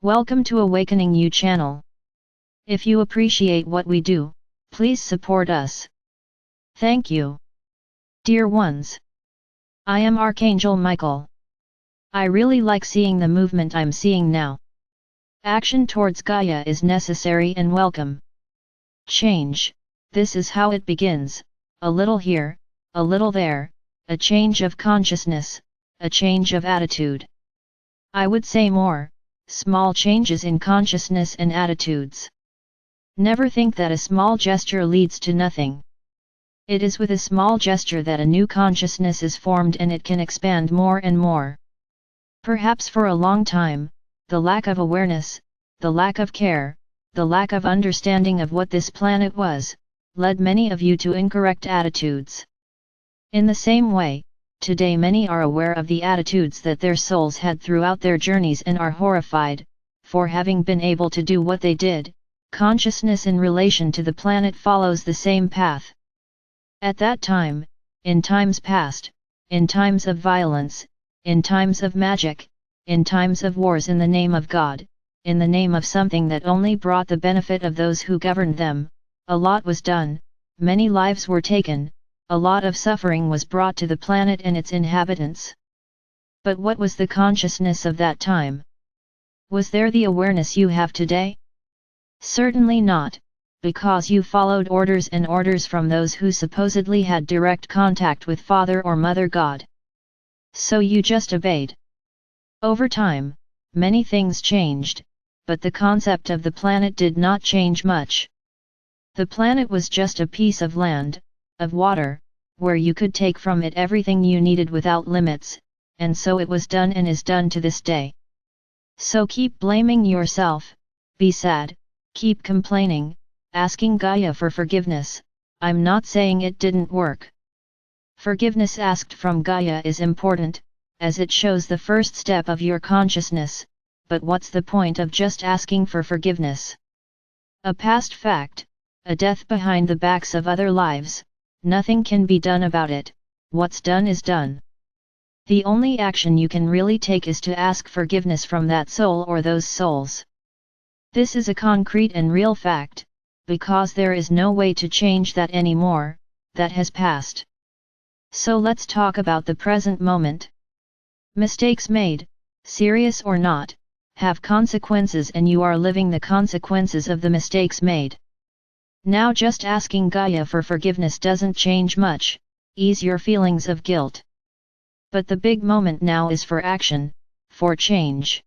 Welcome to Awakening You channel. If you appreciate what we do, please support us. Thank you. Dear ones, I am Archangel Michael. I really like seeing the movement I'm seeing now. Action towards Gaia is necessary and welcome. Change, this is how it begins, a little here, a little there, a change of consciousness, a change of attitude. I would say more, small changes in consciousness and attitudes. Never think that a small gesture leads to nothing. It is with a small gesture that a new consciousness is formed and it can expand more and more. Perhaps for a long time, the lack of awareness, the lack of care, the lack of understanding of what this planet was, led many of you to incorrect attitudes. In the same way, today many are aware of the attitudes that their souls had throughout their journeys and are horrified, for having been able to do what they did. Consciousness in relation to the planet follows the same path. At that time, in times past, in times of violence, in times of magic, in times of wars in the name of God, in the name of something that only brought the benefit of those who governed them, a lot was done, many lives were taken, a lot of suffering was brought to the planet and its inhabitants. But what was the consciousness of that time? Was there the awareness you have today? Certainly not, because you followed orders and orders from those who supposedly had direct contact with Father or Mother God. So you just obeyed. Over time, many things changed, but the concept of the planet did not change much. The planet was just a piece of land, of water, where you could take from it everything you needed without limits, and so it was done and is done to this day. So keep blaming yourself, be sad, keep complaining, asking Gaia for forgiveness. I'm not saying it didn't work. Forgiveness asked from Gaia is important, as it shows the first step of your consciousness, but what's the point of just asking for forgiveness? A past fact, a death behind the backs of other lives, nothing can be done about it, what's done is done. The only action you can really take is to ask forgiveness from that soul or those souls. This is a concrete and real fact, because there is no way to change that anymore, that has passed. So let's talk about the present moment. Mistakes made, serious or not, have consequences and you are living the consequences of the mistakes made. Now just asking Gaia for forgiveness doesn't change much, ease your feelings of guilt. But the big moment now is for action, for change.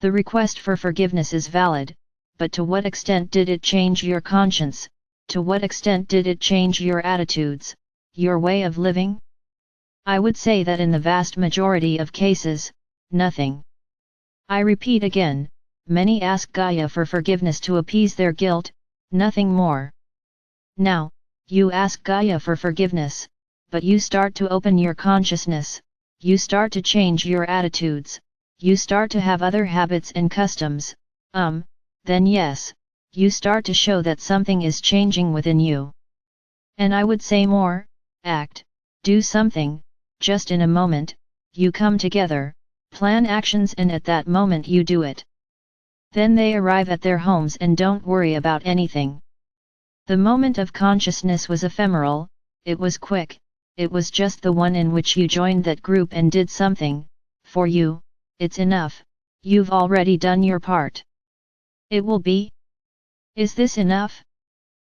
The request for forgiveness is valid, but to what extent did it change your conscience, to what extent did it change your attitudes, your way of living? I would say that in the vast majority of cases, nothing. I repeat again, many ask Gaia for forgiveness to appease their guilt, nothing more. Now, you ask Gaia for forgiveness, but you start to open your consciousness, you start to change your attitudes, you start to have other habits and customs, then yes, you start to show that something is changing within you. And I would say more, act, do something, just in a moment, you come together, plan actions and at that moment you do it. Then they arrive at their homes and don't worry about anything. The moment of consciousness was ephemeral, it was quick, it was just the one in which you joined that group and did something. For you, it's enough, you've already done your part. It will be? Is this enough?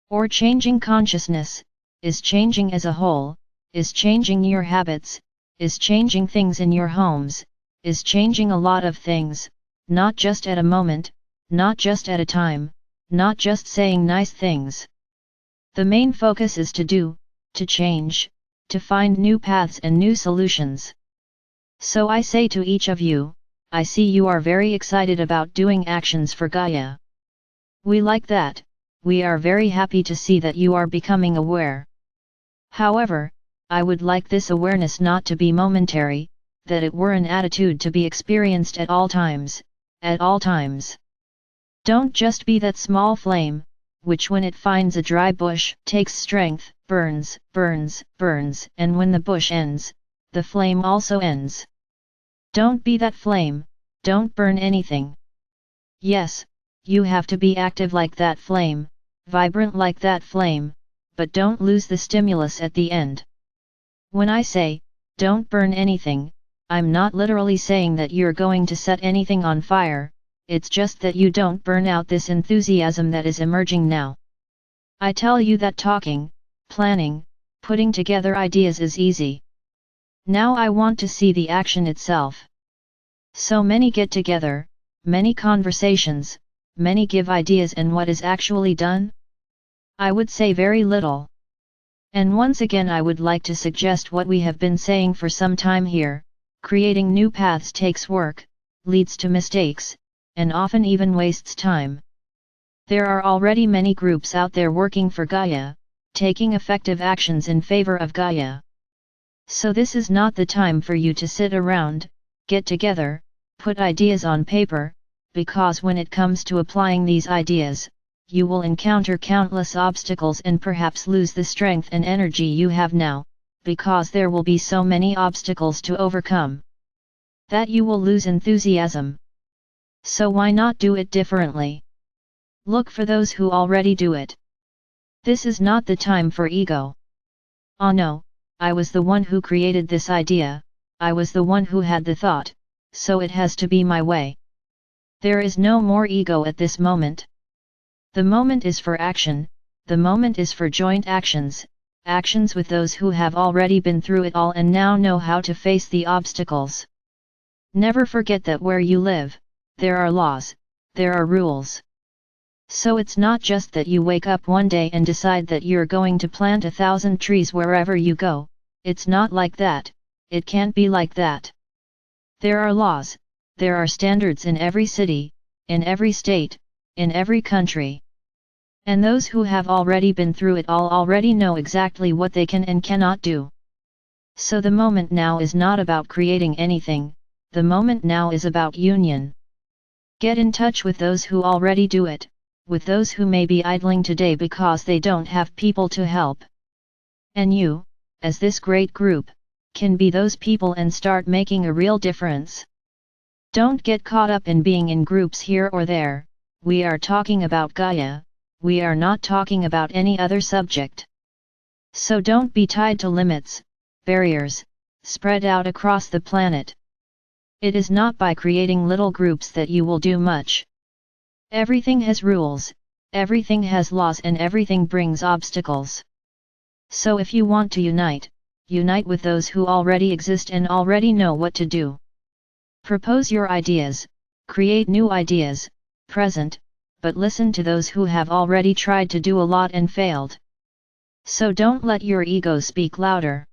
Or changing consciousness, is changing as a whole, is changing your habits, is changing things in your homes, is changing a lot of things, not just at a moment, not just at a time, not just saying nice things. The main focus is to do, to change, to find new paths and new solutions. So I say to each of you, I see you are very excited about doing actions for Gaia. We like that, we are very happy to see that you are becoming aware. However, I would like this awareness not to be momentary, that it were an attitude to be experienced at all times, at all times. Don't just be that small flame, which when it finds a dry bush, takes strength, burns, burns, burns, and when the bush ends, the flame also ends. Don't be that flame, don't burn anything. Yes, you have to be active like that flame, vibrant like that flame, but don't lose the stimulus at the end. When I say, don't burn anything, I'm not literally saying that you're going to set anything on fire, it's just that you don't burn out this enthusiasm that is emerging now. I tell you that talking, planning, putting together ideas is easy. Now I want to see the action itself. So many get together, many conversations, many give ideas, and what is actually done? I would say very little. And once again I would like to suggest what we have been saying for some time here, creating new paths takes work, leads to mistakes, and often even wastes time. There are already many groups out there working for Gaia, taking effective actions in favor of Gaia. So this is not the time for you to sit around, get together, put ideas on paper, because when it comes to applying these ideas, you will encounter countless obstacles and perhaps lose the strength and energy you have now, because there will be so many obstacles to overcome, that you will lose enthusiasm. So why not do it differently? Look for those who already do it. This is not the time for ego. Oh no, I was the one who created this idea, I was the one who had the thought, so it has to be my way. There is no more ego at this moment. The moment is for action, the moment is for joint actions, actions with those who have already been through it all and now know how to face the obstacles. Never forget that where you live, there are laws, there are rules. So it's not just that you wake up one day and decide that you're going to plant 1,000 trees wherever you go, it's not like that, it can't be like that. There are laws, there are standards in every city, in every state, in every country. And those who have already been through it all already know exactly what they can and cannot do. So the moment now is not about creating anything, the moment now is about union. Get in touch with those who already do it, with those who may be idling today because they don't have people to help. And you, as this great group, can be those people and start making a real difference. Don't get caught up in being in groups here or there, we are talking about Gaia, we are not talking about any other subject. So don't be tied to limits, barriers, spread out across the planet. It is not by creating little groups that you will do much. Everything has rules, everything has laws, and everything brings obstacles. So if you want to unite, unite with those who already exist and already know what to do. Propose your ideas, create new ideas, present, but listen to those who have already tried to do a lot and failed. So don't let your ego speak louder.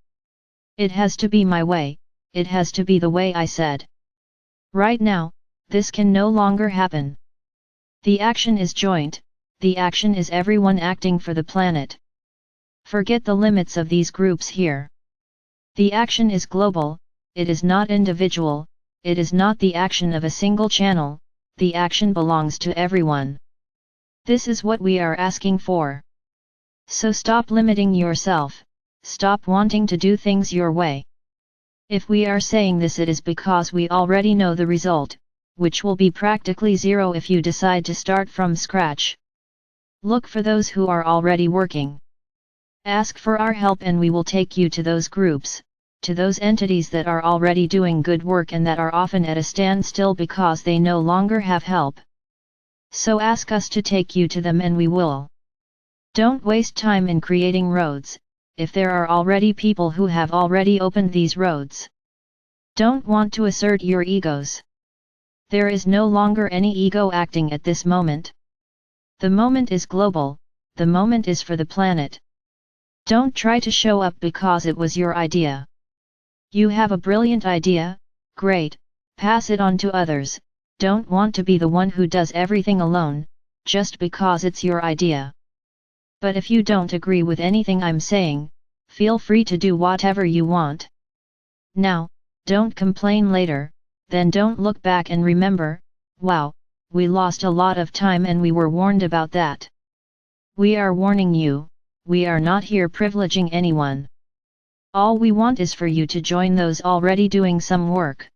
It has to be my way, it has to be the way I said. Right now, this can no longer happen. The action is joint, the action is everyone acting for the planet. Forget the limits of these groups here. The action is global, it is not individual, it is not the action of a single channel, the action belongs to everyone. This is what we are asking for. So stop limiting yourself, stop wanting to do things your way. If we are saying this, it is because we already know the result, which will be practically zero if you decide to start from scratch. Look for those who are already working. Ask for our help and we will take you to those groups, to those entities that are already doing good work and that are often at a standstill because they no longer have help. So ask us to take you to them and we will. Don't waste time in creating roads, if there are already people who have already opened these roads. Don't want to assert your egos. There is no longer any ego acting at this moment. The moment is global, the moment is for the planet. Don't try to show up because it was your idea. You have a brilliant idea, great, pass it on to others, don't want to be the one who does everything alone, just because it's your idea. But if you don't agree with anything I'm saying, feel free to do whatever you want. Now, don't complain later, then don't look back and remember, wow, we lost a lot of time and we were warned about that. We are warning you, we are not here privileging anyone. All we want is for you to join those already doing some work.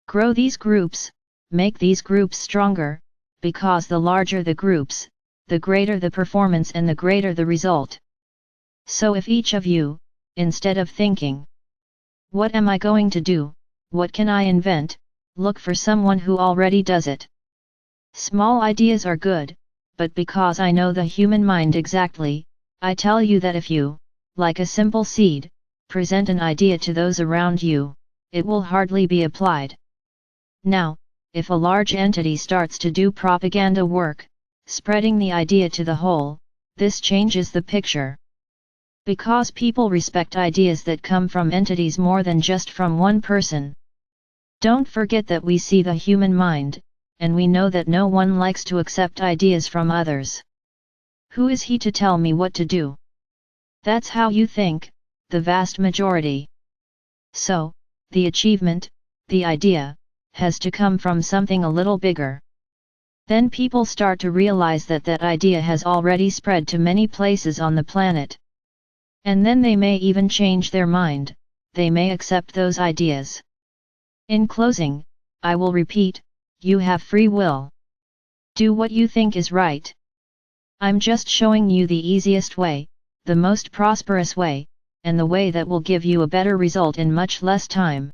Grow these groups, make these groups stronger, because the larger the groups, the greater the performance and the greater the result. So if each of you, instead of thinking, "What am I going to do? What can I invent?" look for someone who already does it. Small ideas are good, but because I know the human mind exactly, I tell you that if you, like a simple seed, present an idea to those around you, it will hardly be applied. Now, if a large entity starts to do propaganda work, spreading the idea to the whole, this changes the picture. Because people respect ideas that come from entities more than just from one person. Don't forget that we see the human mind, and we know that no one likes to accept ideas from others. Who is he to tell me what to do? That's how you think, the vast majority. So, the achievement, the idea, has to come from something a little bigger. Then people start to realize that that idea has already spread to many places on the planet. And then they may even change their mind, they may accept those ideas. In closing, I will repeat, you have free will. Do what you think is right. I'm just showing you the easiest way, the most prosperous way, and the way that will give you a better result in much less time.